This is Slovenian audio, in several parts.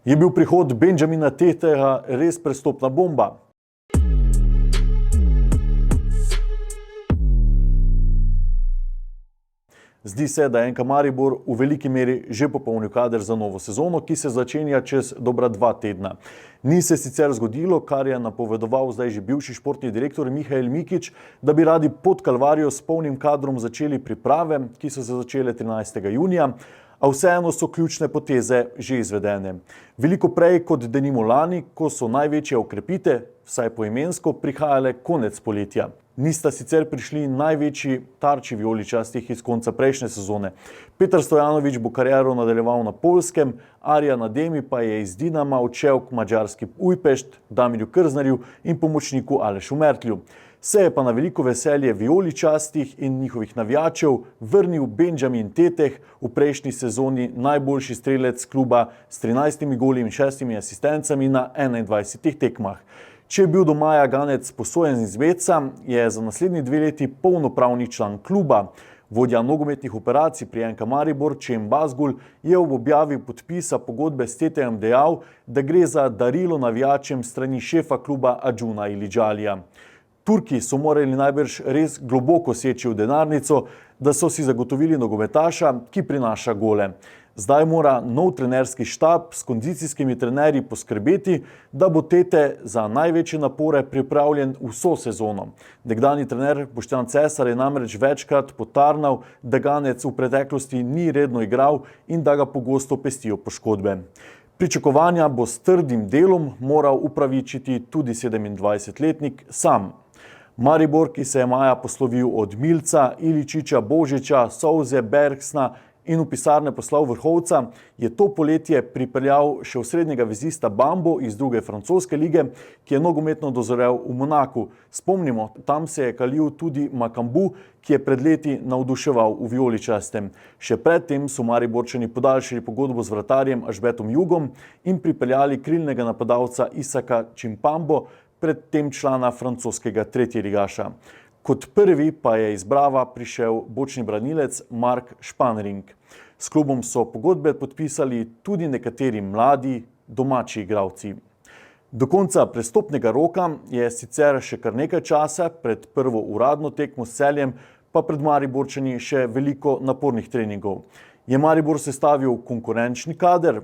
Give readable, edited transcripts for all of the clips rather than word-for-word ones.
Je bil prihod Benjamina Tetega res prestopna bomba? Zdi se, da je NK Maribor v veliki meri že popolnil kader za novo sezono, ki se začenja čez dobra 2 tedna. Ni se sicer zgodilo, kar je napovedoval zdaj že bivši športni direktor Mihael Mikić, da bi radi pod Kalvarijo s polnim kadrom začeli priprave, ki so se začele 13. junija, a vseeno so ključne poteze že izvedene. Veliko prej kot denimo lani, ko so največje okrepitve, vsaj poimensko, prihajale konec poletja. Nista sicer prišli največji tarči vijoličastih iz konca prejšnje sezone. Petar Stojanović bo kariero nadaljeval na Poljskem, Arjan Ademi pa je iz Dinama odšel k madžarski Újpest, Damirju Krznarju in pomočniku Alešu Mertlju. Se je pa na veliko veselje vijoličastih in njihovih navijačev vrnil Benjamin Teteh, v prejšnji sezoni najboljši strelec kluba s 13 goli in 6 asistencami na 21 tekmah. Če je bil do maja Ganec posojen iz Veca, je za naslednji 2 leti polnopravni član kluba. Vodja nogometnih operacij pri NK Maribor, Čem Bazgul, je ob objavi podpisa pogodbe s Tetejem dejal, da gre za darilo navijačem strani šefa kluba Adžuna Ilidžalija. Turki so morali najbrž res globoko seči v denarnico, da so si zagotovili nogometaša, ki prinaša gole. Zdaj mora nov trenerski štab s kondicijskimi trenerji poskrbeti, da bo Tete za največje napore pripravljen vso sezono. Nekdanji trener Boštjan Cesar je namreč večkrat potarnal, da Ganec v preteklosti ni redno igral in da ga pogosto pestijo poškodbe. Pričakovanja bo s trdim delom moral upravičiti tudi 27-letnik sam. Maribor, ki se je maja poslovil od Milca, Iličiča, Božiča, Souze, Bergsna in v pisarne poslal Vrhovca, je to poletje pripeljal še osrednjega vezista Bambo iz druge francoske lige, ki je nogometno dozorel v Monaku. Spomnimo, tam se je kalil tudi Makambu, ki je pred leti navduševal v vijoličastem. Še predtem so Mariborčani podaljšali pogodbo z vratarjem Ažbetom Jugom in pripeljali krilnega napadalca Isaka Čimpambo, predtem člana francoskega tretjeligaša. Kot prvi pa je iz Brava prišel bočni branilec Mark Španring. S klubom so pogodbe podpisali tudi nekateri mladi domači igralci. Do konca prestopnega roka je sicer še kar nekaj časa, pred prvo uradno tekmo s Celjem, pa pred Mariborčani še veliko napornih treningov. Je Maribor sestavil konkurenčni kader?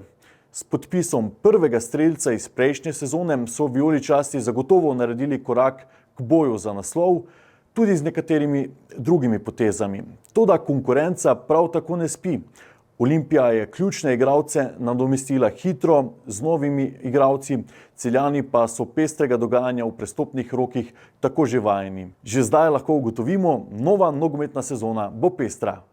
S podpisom prvega strelca iz prejšnje sezone so vijoličasti zagotovo naredili korak k boju za naslov, tudi z nekaterimi drugimi potezami. Toda konkurenca prav tako ne spi. Olimpija je ključne igralce nadomestila hitro z novimi igralci, Celjani pa so pestrega dogajanja v prestopnih rokih tako že vajeni. Že zdaj lahko ugotovimo, nova nogometna sezona bo pestra.